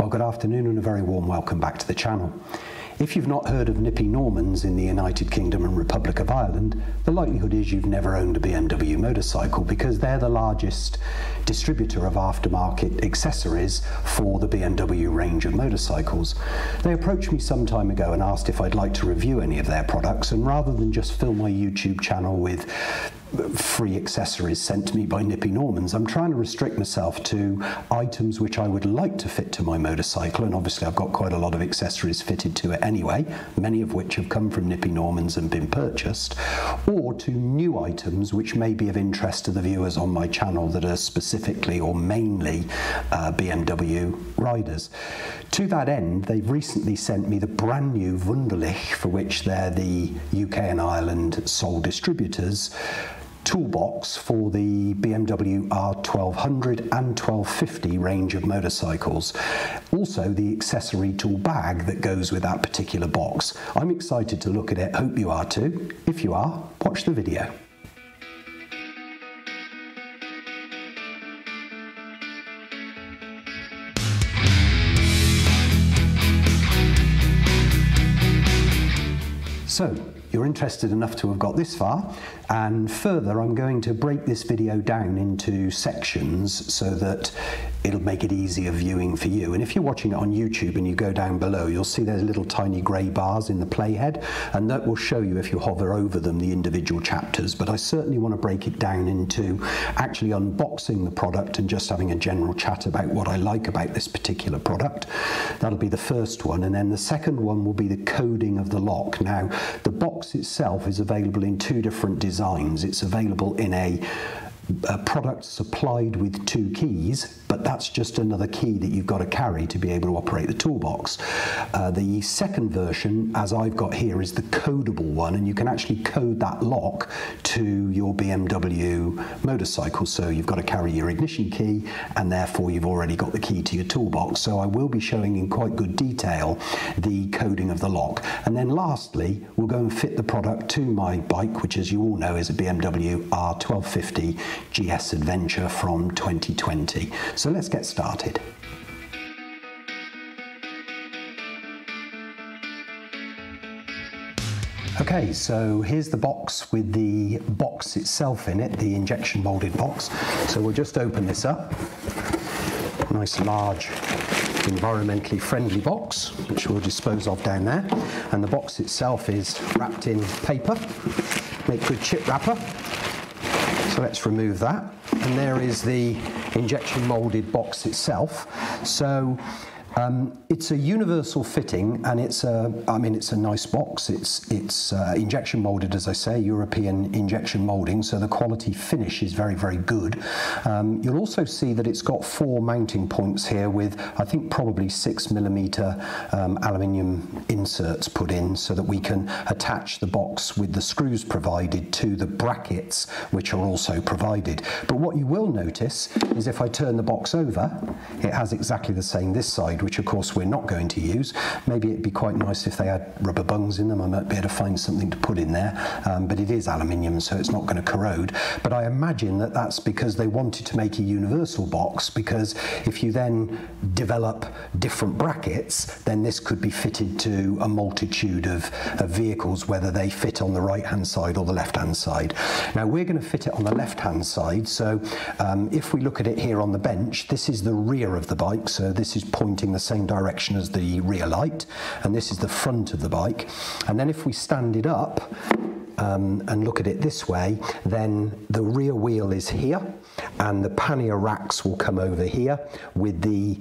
Well, good afternoon and a very warm welcome back to the channel. If you've not heard of Nippy Normans in the United Kingdom and Republic of Ireland, the likelihood is you've never owned a BMW motorcycle, because they're the largest distributor of aftermarket accessories for the BMW range of motorcycles. They approached me some time ago and asked if I'd like to review any of their products, and rather than just fill my YouTube channel with free accessories sent to me by Nippy Normans, I'm trying to restrict myself to items which I would like to fit to my motorcycle, and obviously I've got quite a lot of accessories fitted to it anyway, many of which have come from Nippy Normans and been purchased, or to new items which may be of interest to the viewers on my channel that are specifically or mainly BMW riders. To that end, they've recently sent me the brand new Wunderlich, for which they're the UK and Ireland sole distributors, toolbox for the BMW R1200 and R1250 range of motorcycles. Also the accessory tool bag that goes with that particular box. I'm excited to look at it, hope you are too. If you are, watch the video. So, you're interested enough to have got this far, and further I'm going to break this video down into sections so that it'll make it easier viewing for you. And if you're watching it on YouTube and you go down below, you'll see there's little tiny grey bars in the playhead, and that will show you, if you hover over them, the individual chapters. But I certainly want to break it down into actually unboxing the product and just having a general chat about what I like about this particular product. That'll be the first one, and then the second one will be the coding of the lock. Now, the box itself is available in two different designs. It's available in a product supplied with two keys, but that's just another key that you've got to carry to be able to operate the toolbox. The second version, as I've got here, is the codable one, and you can actually code that lock to your BMW motorcycle. So you've got to carry your ignition key, and therefore you've already got the key to your toolbox. So I will be showing in quite good detail the coding of the lock. And then lastly, we'll go and fit the product to my bike, which, as you all know, is a BMW R1250 GS Adventure from 2020. So let's get started. Okay, so here's the box with the box itself in it, the injection molded box. So we'll just open this up. Nice large environmentally friendly box, which we'll dispose of down there. And the box itself is wrapped in paper. Make good chip wrapper. So let's remove that. And there is the injection molded box itself. So it's a universal fitting, and it's a nice box. It's injection molded, as I say, European injection molding, so the quality finish is very, very good. You'll also see that it's got 4 mounting points here with, I think, probably 6mm aluminium inserts put in, so that we can attach the box with the screws provided to the brackets, which are also provided. But what you will notice is if I turn the box over, it has exactly the same this side, which of course we're not going to use. Maybe it'd be quite nice if they had rubber bungs in them. I might be able to find something to put in there, but it is aluminium, so it's not going to corrode. But I imagine that that's because they wanted to make a universal box, because if you then develop different brackets, then this could be fitted to a multitude of vehicles, whether they fit on the right hand side or the left hand side. Now we're going to fit it on the left hand side, so if we look at it here on the bench, this is the rear of the bike, so this is pointing the same direction as the rear light, and this is the front of the bike. And then if we stand it up and look at it this way, then the rear wheel is here, and the pannier racks will come over here with the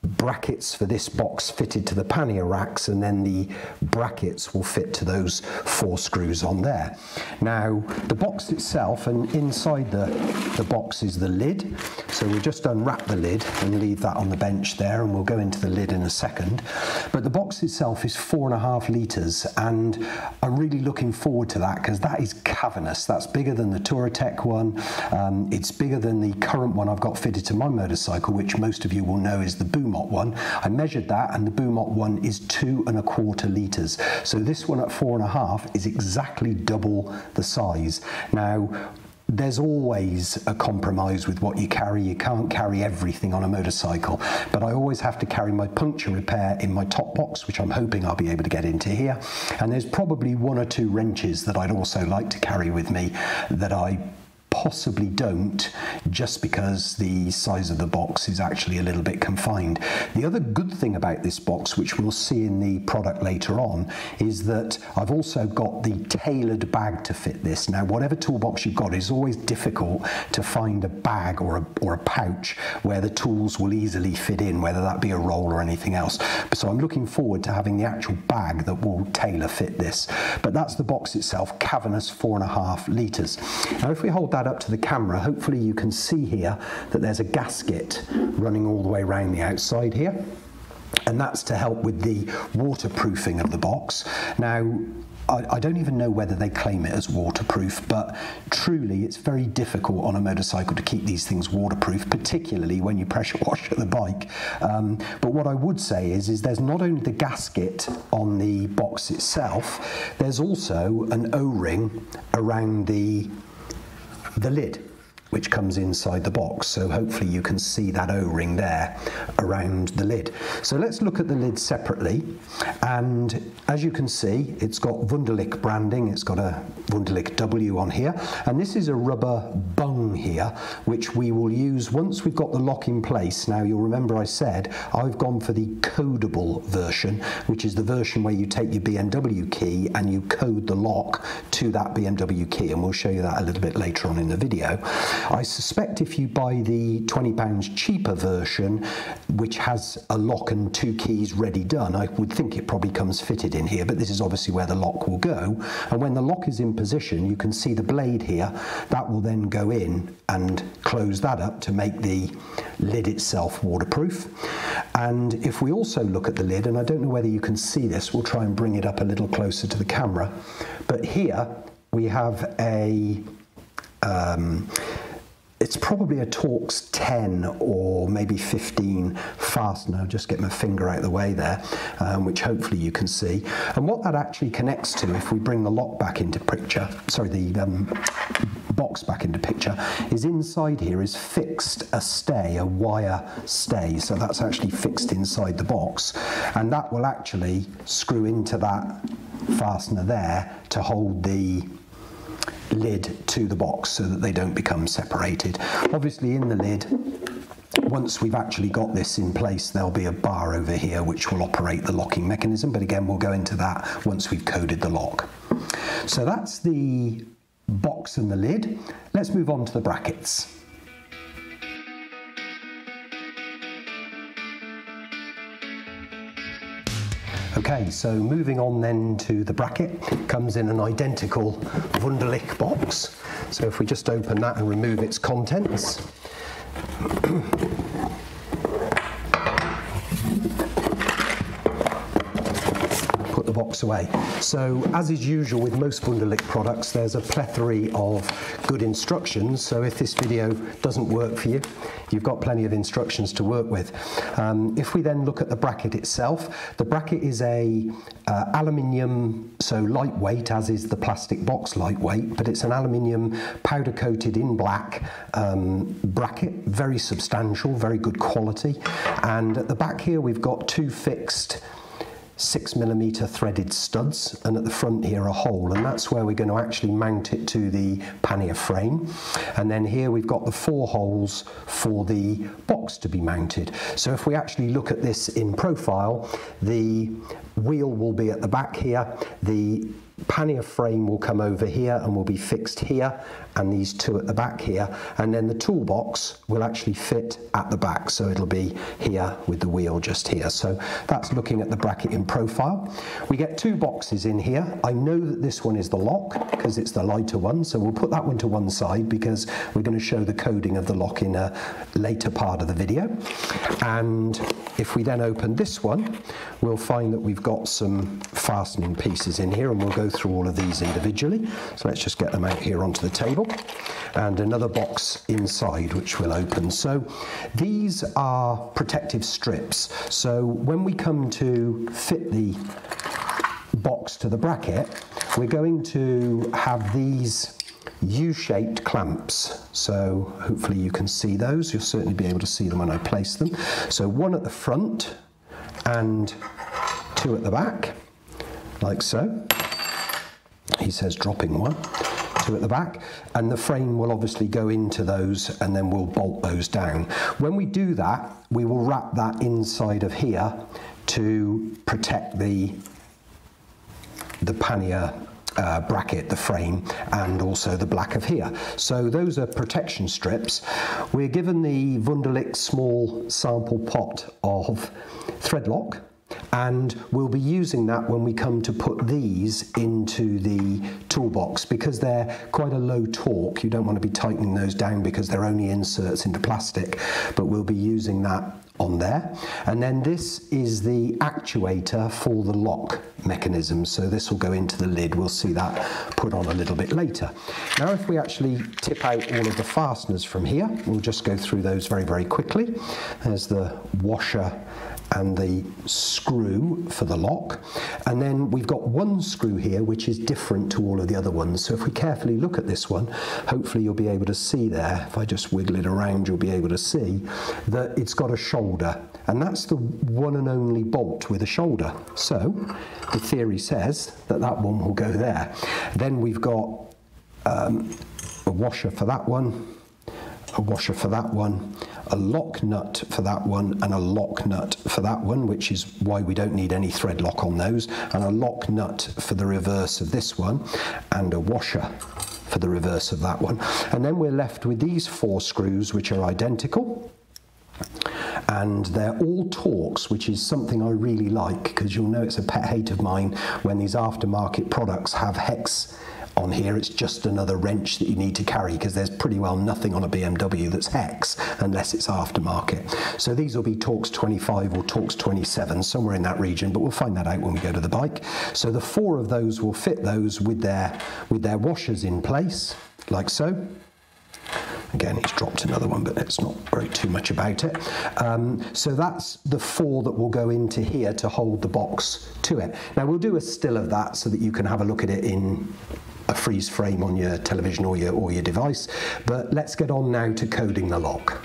brackets for this box fitted to the pannier racks, and then the brackets will fit to those 4 screws on there. Now the box itself, and inside the box is the lid, so we'll just unwrap the lid and leave that on the bench there, and we'll go into the lid in a second. But the box itself is 4.5 litres, and I'm really looking forward to that, because that is cavernous. That's bigger than the Touratech one. It's bigger than the current one I've got fitted to my motorcycle, which most of you will know is the Boom one. I measured that, and the Boomot one is 2.25 litres. So this one at 4.5 is exactly double the size. Now, there's always a compromise with what you carry. You can't carry everything on a motorcycle, but I always have to carry my puncture repair in my top box, which I'm hoping I'll be able to get into here. And there's probably 1 or 2 wrenches that I'd also like to carry with me that I possibly don't, just because the size of the box is actually a little bit confined. The other good thing about this box, which we'll see in the product later on, is that I've also got the tailored bag to fit this. Now, whatever toolbox you've got, it's always difficult to find a bag or a pouch where the tools will easily fit in, whether that be a roll or anything else. So I'm looking forward to having the actual bag that will tailor fit this. But that's the box itself, cavernous 4.5 litres. Now, if we hold that up to the camera, hopefully you can see here that there's a gasket running all the way around the outside here, and that's to help with the waterproofing of the box. Now, I don't even know whether they claim it as waterproof, but truly it's very difficult on a motorcycle to keep these things waterproof, particularly when you pressure wash the bike. But what I would say is there's not only the gasket on the box itself, there's also an O-ring around the lid, which comes inside the box. So hopefully you can see that O-ring there around the lid. So let's look at the lid separately. And as you can see, it's got Wunderlich branding. It's got a Wunderlich W on here. And this is a rubber bung here, which we will use once we've got the lock in place. Now, you'll remember I said I've gone for the codable version, which is the version where you take your BMW key and you code the lock to that BMW key. And we'll show you that a little bit later on in the video. I suspect if you buy the £20 cheaper version, which has a lock and 2 keys ready done, I would think it probably comes fitted in here, but this is obviously where the lock will go. And when the lock is in position, you can see the blade here. That will then go in and close that up to make the lid itself waterproof. And if we also look at the lid, and I don't know whether you can see this, we'll try and bring it up a little closer to the camera, but here we have a it's probably a Torx 10 or maybe 15 fastener. I'll just get my finger out of the way there, which hopefully you can see. And what that actually connects to, if we bring the lock back into picture, sorry, the box back into picture, is inside here is fixed a stay, a wire stay. So that's actually fixed inside the box. And that will actually screw into that fastener there to hold the lid to the box so that they don't become separated. Obviously in the lid, once we've actually got this in place, there'll be a bar over here which will operate the locking mechanism, but again we'll go into that once we've coded the lock. So that's the box and the lid. Let's move on to the brackets. Okay, so moving on then to the bracket, comes in an identical Wunderlich box. So if we just open that and remove its contents. Put the box away. So as is usual with most Wunderlich products, there's a plethora of good instructions. So if this video doesn't work for you, you've got plenty of instructions to work with. If we then look at the bracket itself, the bracket is a aluminium, so lightweight, as is the plastic box lightweight, but it's an aluminium powder coated in black bracket, very substantial, very good quality. And at the back here we've got 2 fixed 6mm threaded studs, and at the front here a hole, and that's where we're going to actually mount it to the pannier frame. And then here we've got the 4 holes for the box to be mounted. So if we actually look at this in profile, the wheel will be at the back here, the pannier frame will come over here and will be fixed here, and these 2 at the back here, and then the toolbox will actually fit at the back, so it'll be here with the wheel just here. So that's looking at the bracket in profile. We get 2 boxes in here. I know that this one is the lock because it's the lighter one, so we'll put that one to one side because we're going to show the coding of the lock in a later part of the video. And if we then open this one, we'll find that we've got some fastening pieces in here, and we'll go through all of these individually. So let's just get them out here onto the table, and another box inside which we'll open. So these are protective strips. So when we come to fit the box to the bracket, we're going to have these U-shaped clamps. So hopefully you can see those. You'll certainly be able to see them when I place them. So one at the front and two at the back, like so. He says dropping one. Two at the back, and the frame will obviously go into those, and then we'll bolt those down. When we do that, we will wrap that inside of here to protect the pannier bracket, the frame, and also the black of here. So those are protection strips. We're given the Wunderlich small sample pot of thread lock, and we'll be using that when we come to put these into the toolbox, because they're quite a low torque. You don't want to be tightening those down because they're only inserts into plastic, but we'll be using that on there. And then this is the actuator for the lock mechanism, so this will go into the lid. We'll see that put on a little bit later. Now if we actually tip out all of the fasteners from here, we'll just go through those very, very quickly. There's the washer and the screw for the lock, and then we've got one screw here which is different to all of the other ones. So if we carefully look at this one, hopefully you'll be able to see there, if I just wiggle it around, you'll be able to see that it's got a shoulder, and that's the one and only bolt with a shoulder. So the theory says that that one will go there. Then we've got a washer for that one, a washer for that one, a lock nut for that one, and a lock nut for that one, which is why we don't need any thread lock on those, and a lock nut for the reverse of this one, and a washer for the reverse of that one. And then we're left with these four screws, which are identical, and they're all Torx, which is something I really like, because you'll know it's a pet hate of mine when these aftermarket products have hex on here. It's just another wrench that you need to carry, because there's pretty well nothing on a BMW that's hex unless it's aftermarket. So these will be Torx 25 or Torx 27, somewhere in that region, but we'll find that out when we go to the bike. So the four of those will fit those with their washers in place, like so. Again, he's dropped another one, but let's not worry too much about it. So that's the four that will go into here to hold the box to it. Now we'll do a still of that so that you can have a look at it in a freeze frame on your television or your device. But let's get on now to coding the lock.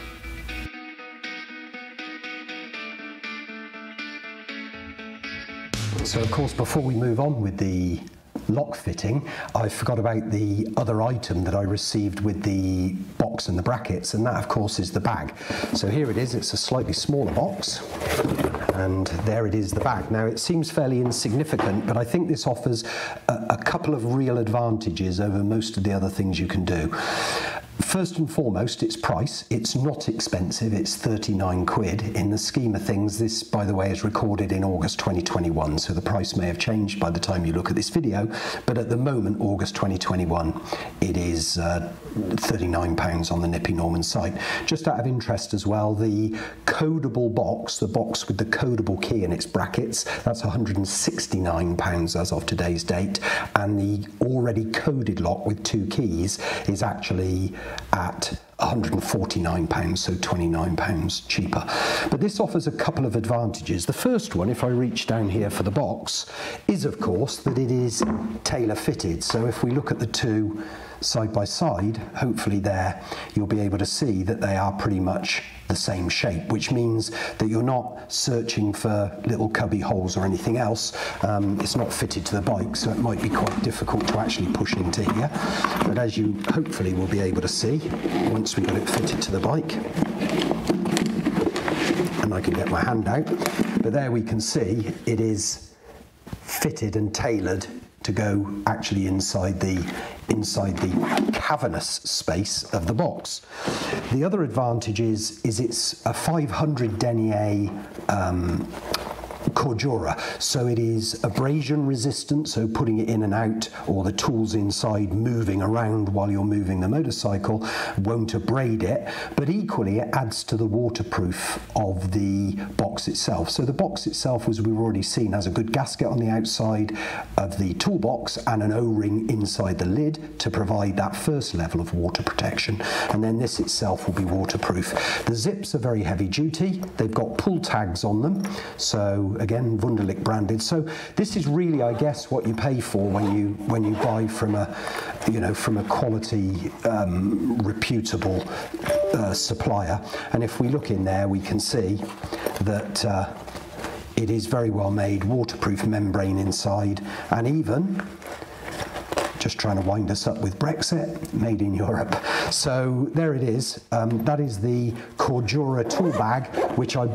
So of course, before we move on with the lock fitting, I forgot about the other item that I received with the box and the brackets, and that of course is the bag. So here it is, it's a slightly smaller box, and there it is, the bag. Now it seems fairly insignificant, but I think this offers a couple of real advantages over most of the other things you can do. First and foremost, its price. It's not expensive, it's 39 quid. In the scheme of things, this, by the way, is recorded in August 2021, so the price may have changed by the time you look at this video, but at the moment, August 2021, it is £39 on the Nippy Norman site. Just out of interest as well, the codable box, the box with the codable key in its brackets, that's £169 as of today's date, and the already coded lock with two keys is actually at £149, so £29 cheaper. But this offers a couple of advantages. The first one, if I reach down here for the box, is of course that it is tailor fitted. So if we look at the two side by side, hopefully there you'll be able to see that they are pretty much the same shape, which means that you're not searching for little cubby holes or anything else. It's not fitted to the bike, so it might be quite difficult to actually push into here. But as you hopefully will be able to see, once we got it fitted to the bike, and I can get my hand out, but there we can see it is fitted and tailored to go actually inside the cavernous space of the box. The other advantage is it's a 500 denier cordura, so it is abrasion resistant, so putting it in and out, or the tools inside moving around while you're moving the motorcycle, won't abrade it, but equally it adds to the waterproof of the box itself. So the box itself, as we've already seen, has a good gasket on the outside of the toolbox and an O-ring inside the lid to provide that first level of water protection, and then this itself will be waterproof. The zips are very heavy duty, they've got pull tags on them, so again, Wunderlich branded. So this is really, I guess, what you pay for when you buy from a, you know, from a quality, reputable supplier. And if we look in there, we can see that it is very well made, waterproof membrane inside, and even, just trying to wind us up with Brexit, made in Europe. So there it is. That is the Cordura tool bag, which I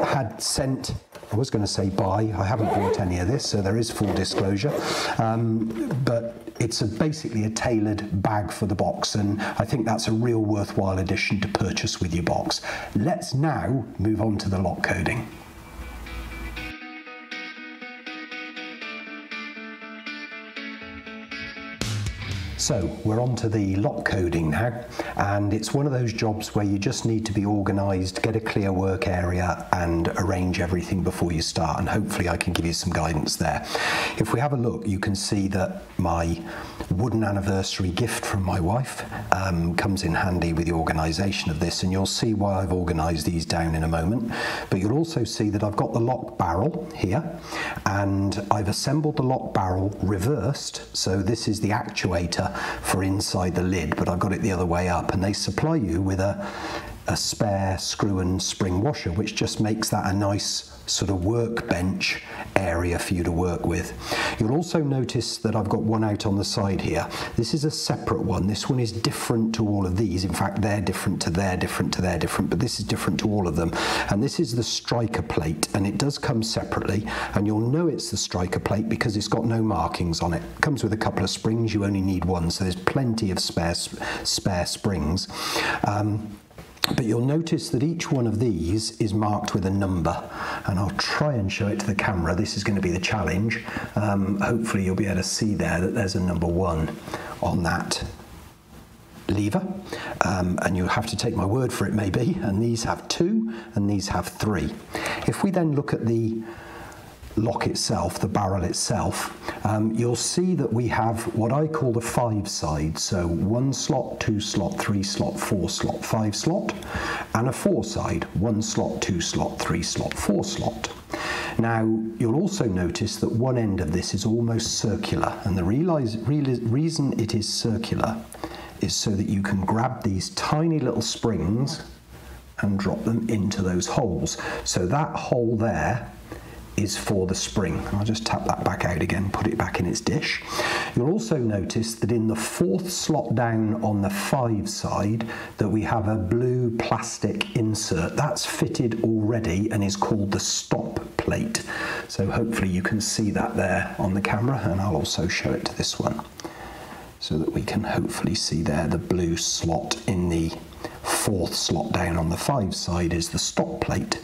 had sent, I was going to say buy, I haven't bought any of this, so there is full disclosure. But it's basically a tailored bag for the box, and I think that's a real worthwhile addition to purchase with your box. Let's now move on to the lock coding. So we're on to the lock coding now, and it's one of those jobs where you just need to be organised, get a clear work area and arrange everything before you start, and hopefully I can give you some guidance there. If we have a look, you can see that my wooden anniversary gift from my wife comes in handy with the organisation of this, and you'll see why I've organised these down in a moment. But you'll also see that I've got the lock barrel here, and I've assembled the lock barrel reversed, so this is the actuator for inside the lid, but I've got it the other way up, and they supply you with a spare screw and spring washer, which just makes that a nice sort of workbench area for you to work with. You'll also notice that I've got one out on the side here. This is a separate one. This one is different to all of these. In fact, they're different to they're different to they're different, but this is different to all of them. And this is the striker plate, and it does come separately, and you'll know it's the striker plate because it's got no markings on it. It comes with a couple of springs. You only need one, so there's plenty of spare springs. But you'll notice that each one of these is marked with a number, and I'll try and show it to the camera. This is going to be the challenge. Hopefully you'll be able to see there that there's a number 1 on that lever, and you'll have to take my word for it maybe, and these have 2 and these have 3. If we then look at the lock itself, the barrel itself, you'll see that we have what I call the 5 side. So 1 slot, 2 slot, 3 slot, 4 slot, 5 slot, and a 4 side, 1 slot, 2 slot, 3 slot, 4 slot. Now you'll also notice that one end of this is almost circular, and the reason it is circular is so that you can grab these tiny little springs and drop them into those holes. So that hole there is for the spring. I'll just tap that back out again, put it back in its dish. You'll also notice that in the 4th slot down on the 5 side that we have a blue plastic insert. That's fitted already and is called the stop plate. So hopefully you can see that there on the camera, and I'll also show it to this one so that we can hopefully see there the blue slot in the 4th slot down on the 5 side is the stop plate.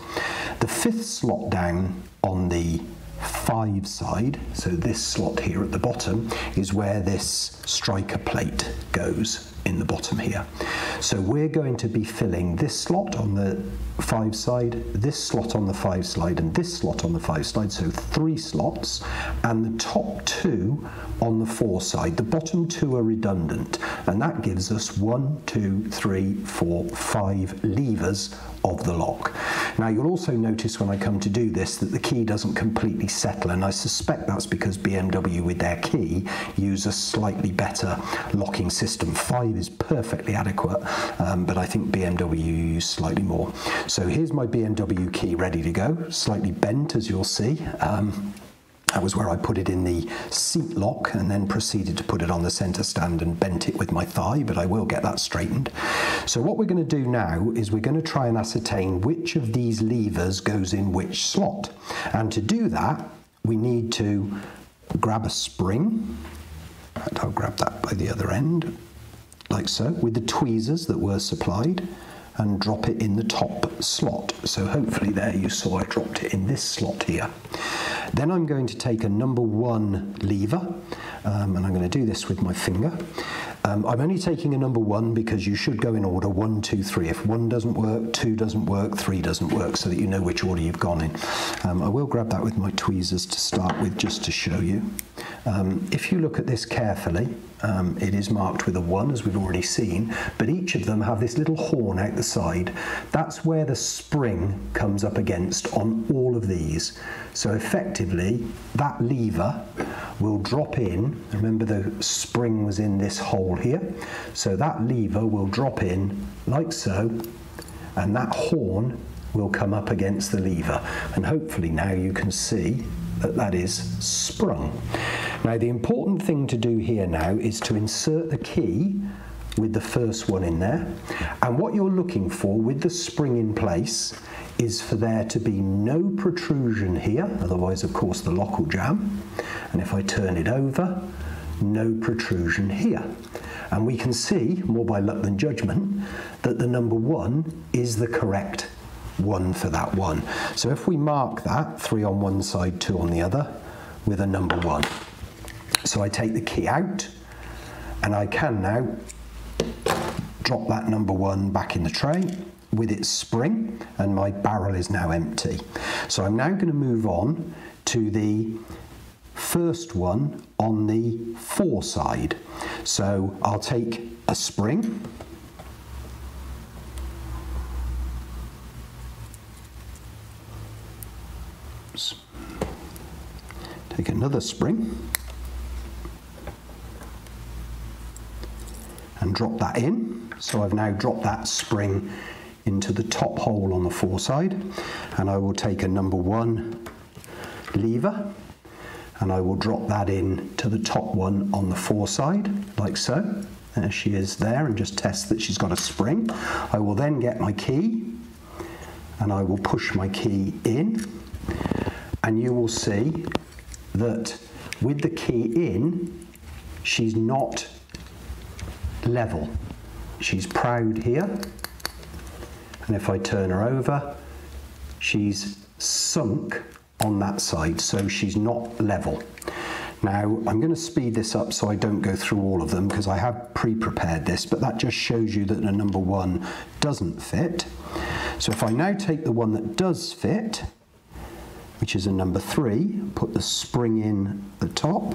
The 5th slot down on the 5 side, so this slot here at the bottom, is where this striker plate goes in the bottom here. So we're going to be filling this slot on the 5 side, this slot on the 5 side, and this slot on the 5 side, so 3 slots, and the top 2 on the 4 side. The bottom 2 are redundant, and that gives us 1, 2, 3, 4, 5 levers of the lock. Now you'll also notice when I come to do this that the key doesn't completely settle, and I suspect that's because BMW with their key use a slightly better locking system. 5 is perfectly adequate, but I think BMW use slightly more. So here's my BMW key ready to go, slightly bent as you'll see. That was where I put it in the seat lock and then proceeded to put it on the centre stand and bent it with my thigh, but I will get that straightened. So what we're going to do now is we're going to try and ascertain which of these levers goes in which slot. And to do that, we need to grab a spring, and I'll grab that by the other end, like so, with the tweezers that were supplied, and drop it in the top slot. So hopefully there you saw I dropped it in this slot here. Then I'm going to take a number 1 lever, and I'm going to do this with my finger. I'm only taking a number 1 because you should go in order 1, 2, 3. If 1 doesn't work, 2 doesn't work, 3 doesn't work, so that you know which order you've gone in. I will grab that with my tweezers to start with just to show you. If you look at this carefully, it is marked with a 1, as we've already seen, but each of them have this little horn out the side. That's where the spring comes up against on all of these. So effectively, that lever will drop in. Remember, the spring was in this hole here. So that lever will drop in like so, and that horn will come up against the lever. And hopefully now you can see that that is sprung. Now the important thing to do here now is to insert the key with the first one in there, and what you're looking for with the spring in place is for there to be no protrusion here, otherwise of course the lock will jam, and if I turn it over, no protrusion here. And we can see, more by luck than judgment, that the number 1 is the correct one for that one. So if we mark that, 3 on one side, 2 on the other, with a number 1. So I take the key out, and I can now drop that number 1 back in the tray with its spring, and my barrel is now empty. So I'm now going to move on to the first one on the 4 side. So I'll take a spring, take another spring and drop that in. So I've now dropped that spring into the top hole on the 4 side, and I will take a number 1 lever and I will drop that in to the top one on the 4 side, like so. There she is there, and just test that she's got a spring. I will then get my key and I will push my key in, and you will see that with the key in, she's not level. She's proud here, and if I turn her over, she's sunk on that side, so she's not level. Now I'm going to speed this up so I don't go through all of them, because I have pre-prepared this, but that just shows you that the number 1 doesn't fit. So if I now take the one that does fit, which is a number 3, put the spring in the top,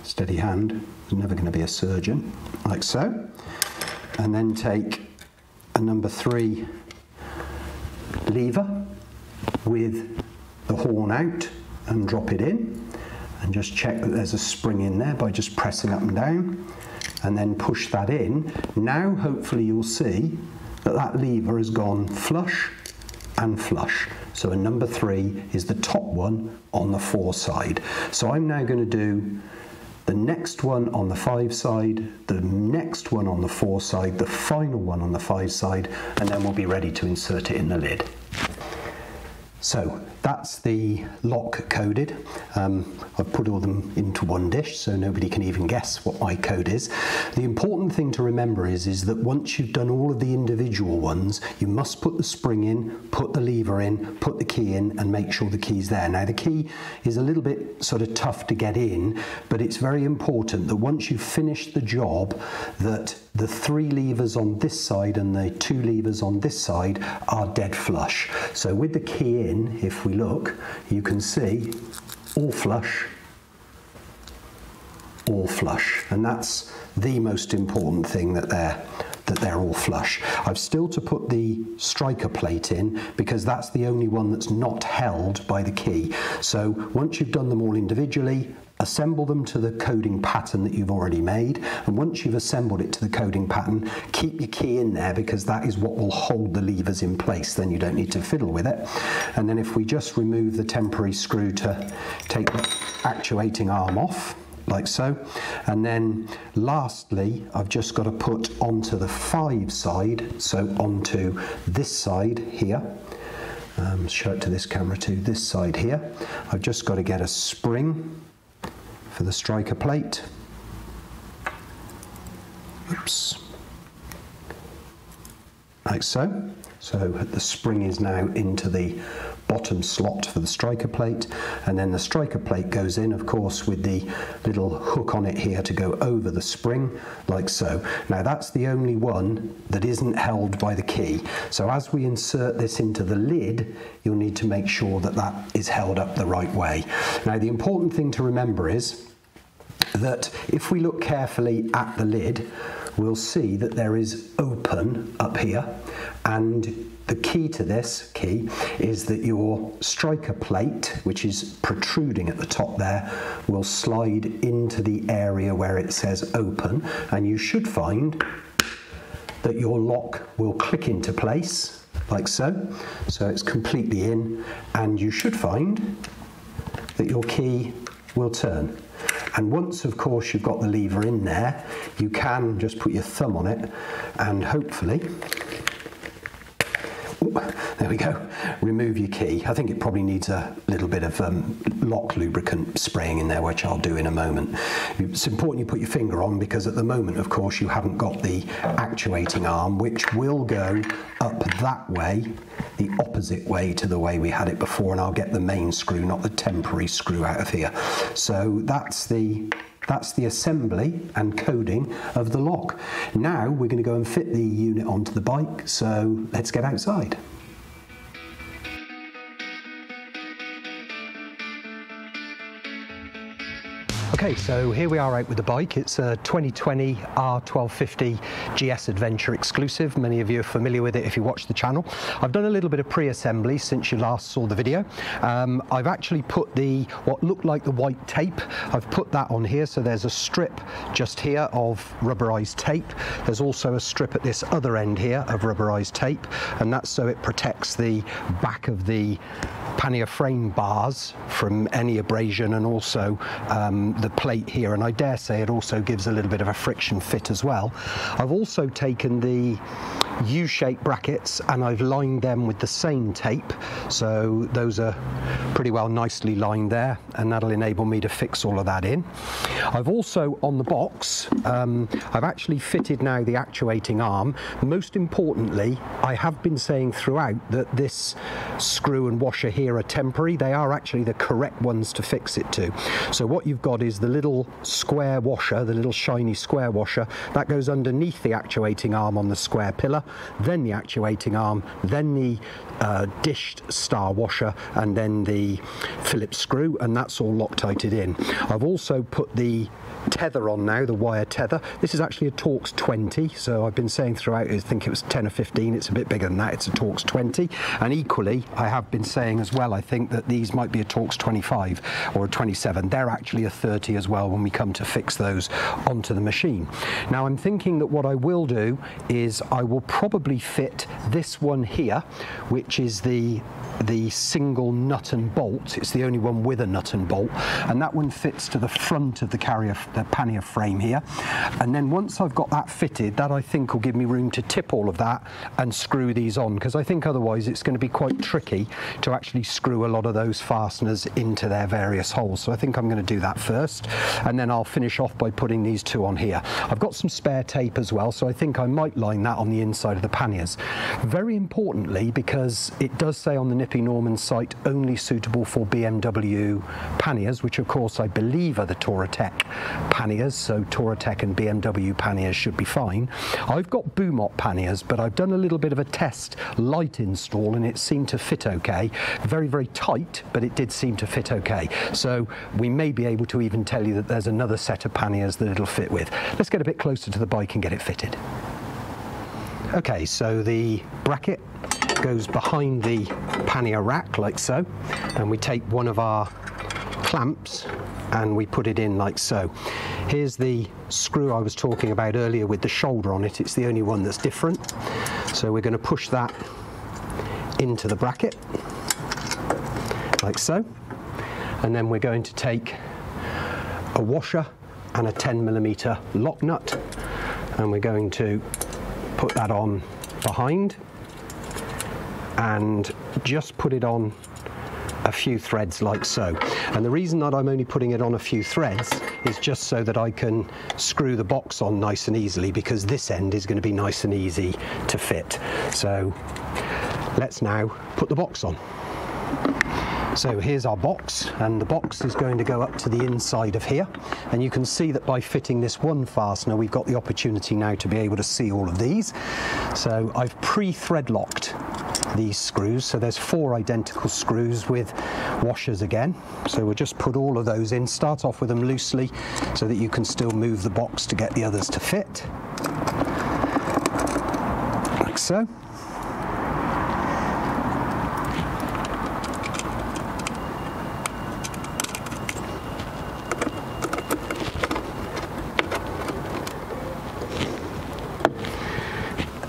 steady hand, I'm never going to be a surgeon, like so, and then take a number 3 lever with the horn out and drop it in, and just check that there's a spring in there by just pressing up and down, and then push that in. Now hopefully you'll see that that lever has gone flush and flush. So a number 3 is the top one on the 4 side. So I'm now going to do the next one on the 5 side, the next one on the 4 side, the final one on the 5 side, and then we'll be ready to insert it in the lid. So that's the lock coded. I've put all them into one dish so nobody can even guess what my code is. The important thing to remember is that once you've done all of the individual ones, you must put the spring in, put the lever in, put the key in, and make sure the key's there. Now the key is a little bit sort of tough to get in, but it's very important that once you've finished the job, that the 3 levers on this side and the 2 levers on this side are dead flush. So with the key in, if we look, you can see all flush, and that's the most important thing, that they're all flush. I've still to put the striker plate in because that's the only one that's not held by the key. So once you've done them all individually, assemble them to the coding pattern that you've already made, and once you've assembled it to the coding pattern, keep your key in there because that is what will hold the levers in place. Then you don't need to fiddle with it. And then if we just remove the temporary screw to take the actuating arm off, like so, and then lastly I've just got to put onto the 5 side, so onto this side here, show it to this camera too, this side here, I've just got to get a spring for the striker plate. Oops. Like so. So the spring is now into the bottom slot for the striker plate, and then the striker plate goes in, of course, with the little hook on it here to go over the spring, like so. Now that's the only one that isn't held by the key, so as we insert this into the lid, you'll need to make sure that that is held up the right way. Now the important thing to remember is that if we look carefully at the lid, we'll see that there is open up here, and the key to this is that your striker plate, which is protruding at the top there, will slide into the area where it says open, and you should find that your lock will click into place like so. So it's completely in, and you should find that your key will turn. And once, of course, you've got the lever in there, you can just put your thumb on it and hopefully, there we go, remove your key. I think it probably needs a little bit of lock lubricant spraying in there, which I'll do in a moment. It's important you put your finger on, because at the moment, of course, you haven't got the actuating arm, which will go up that way, the opposite way to the way we had it before, and I'll get the main screw, not the temporary screw, out of here. So that's the assembly and coding of the lock. Now we're going to go and fit the unit onto the bike, so let's get outside. Okay, so here we are out with the bike. It's a 2020 R1250 GS Adventure exclusive. Many of you are familiar with it if you watch the channel. I've done a little bit of pre-assembly since you last saw the video. I've actually put what looked like the white tape, I've put that on here, so there's a strip just here of rubberized tape. There's also a strip at this other end here of rubberized tape, and that's so it protects the back of the pannier frame bars from any abrasion, and also the plate here, and I dare say it also gives a little bit of a friction fit as well. I've also taken the U-shaped brackets and I've lined them with the same tape, so those are pretty well nicely lined there, and that'll enable me to fix all of that in. I've also, on the box, I've actually fitted now the actuating arm. Most importantly, I have been saying throughout that this screw and washer here are temporary. They are actually the correct ones to fix it to. So what you've got is the little square washer, the little shiny square washer, that goes underneath the actuating arm on the square pillar, then the actuating arm, then the dished star washer, and then the Phillips screw, and that's all Loctited in. I've also put the tether on now, the wire tether. This is actually a Torx 20, so I've been saying throughout, I think it was 10 or 15, it's a bit bigger than that, it's a Torx 20, and equally I have been saying as well, I think that these might be a Torx 25 or a 27. They're actually a 30 as well when we come to fix those onto the machine. Now I'm thinking that what I will do is I will probably fit this one here, which is the single nut and bolt. It's the only one with a nut and bolt, and that one fits to the front of the pannier frame here. And then once I've got that fitted, that I think will give me room to tip all of that and screw these on, because I think otherwise it's going to be quite tricky to actually screw a lot of those fasteners into their various holes. So I think I'm going to do that first, and then I'll finish off by putting these two on here. I've got some spare tape as well, so I think I might line that on the inside of the panniers. Very importantly, because it does say on the Nippy Norman site only suitable for BMW panniers, which of course I believe are the Touratech panniers, so Touratech and BMW panniers should be fine. I've got Boomot panniers, but I've done a little bit of a test light install and it seemed to fit okay. Very, very tight, but it did seem to fit okay. So we may be able to even tell you that there's another set of panniers that it'll fit with. Let's get a bit closer to the bike and get it fitted. Okay, so the bracket goes behind the pannier rack like so, and we take one of our clamps and we put it in like so. Here's the screw I was talking about earlier with the shoulder on it. It's the only one that's different. So we're going to push that into the bracket like so, and then we're going to take a washer and a 10mm lock nut, and we're going to put that on behind and just put it on a few threads like so. And the reason that I'm only putting it on a few threads is just so that I can screw the box on nice and easily, because this end is going to be nice and easy to fit. So let's now put the box on. So here's our box, and the box is going to go up to the inside of here, and you can see that by fitting this one fastener we've got the opportunity now to be able to see all of these. So I've pre-thread locked these screws, so there's 4 identical screws with washers again, so we'll just put all of those in, start off with them loosely so that you can still move the box to get the others to fit, like so.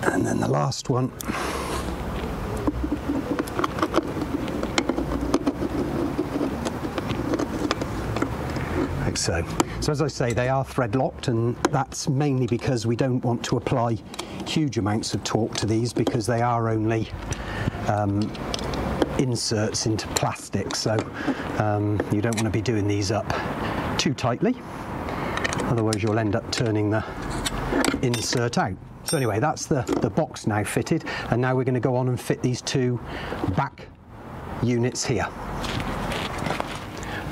And then the last one, like so. So as I say, they are thread locked, and that's mainly because we don't want to apply huge amounts of torque to these, because they are only inserts into plastic, so you don't want to be doing these up too tightly, otherwise you'll end up turning the insert out. So anyway, that's the box now fitted, and now we're going to go on and fit these 2 back units here.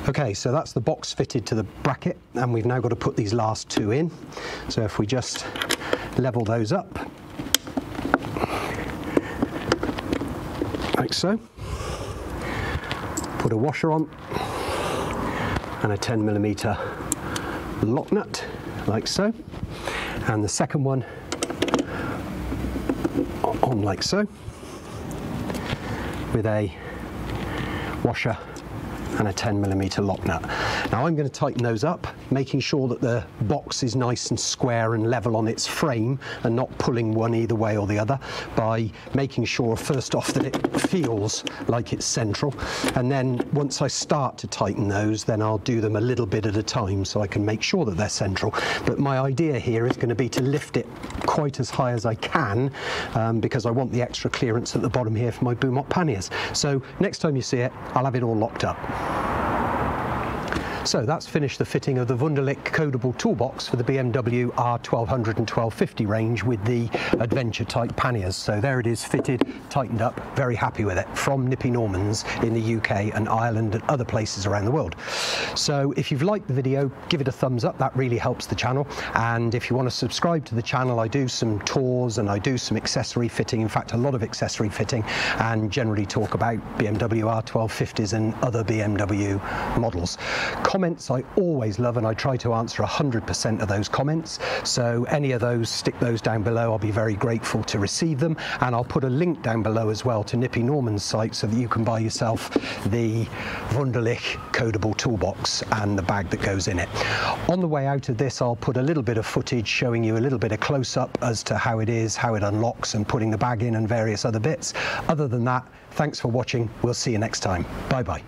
Okay, so that's the box fitted to the bracket, and we've now got to put these last 2 in. So if we just level those up, like so, put a washer on, and a 10mm lock nut, like so, and the second one on like so, with a washer and a 10mm lock nut. Now I'm going to tighten those up, making sure that the box is nice and square and level on its frame, and not pulling one either way or the other, by making sure first off that it feels like it's central, and then once I start to tighten those, then I'll do them a little bit at a time so I can make sure that they're central. But my idea here is going to be to lift it quite as high as I can, because I want the extra clearance at the bottom here for my boom op panniers. So next time you see it, I'll have it all locked up. So that's finished the fitting of the Wunderlich codable toolbox for the BMW R1200 and 1250 range with the Adventure type panniers. So there it is, fitted, tightened up, very happy with it, from Nippy Normans in the UK and Ireland and other places around the world. So if you've liked the video, give it a thumbs up, that really helps the channel. And if you want to subscribe to the channel, I do some tours and I do some accessory fitting, in fact a lot of accessory fitting, and generally talk about BMW R1250s and other BMW models. Comments I always love, and I try to answer 100% of those comments, so any of those, stick those down below. I'll be very grateful to receive them, and I'll put a link down below as well to Nippy Norman's site so that you can buy yourself the Wunderlich codable toolbox and the bag that goes in it. On the way out of this, I'll put a little bit of footage showing you a little bit of close-up as to how it is, how it unlocks, and putting the bag in and various other bits. Other than that, thanks for watching. We'll see you next time. Bye bye.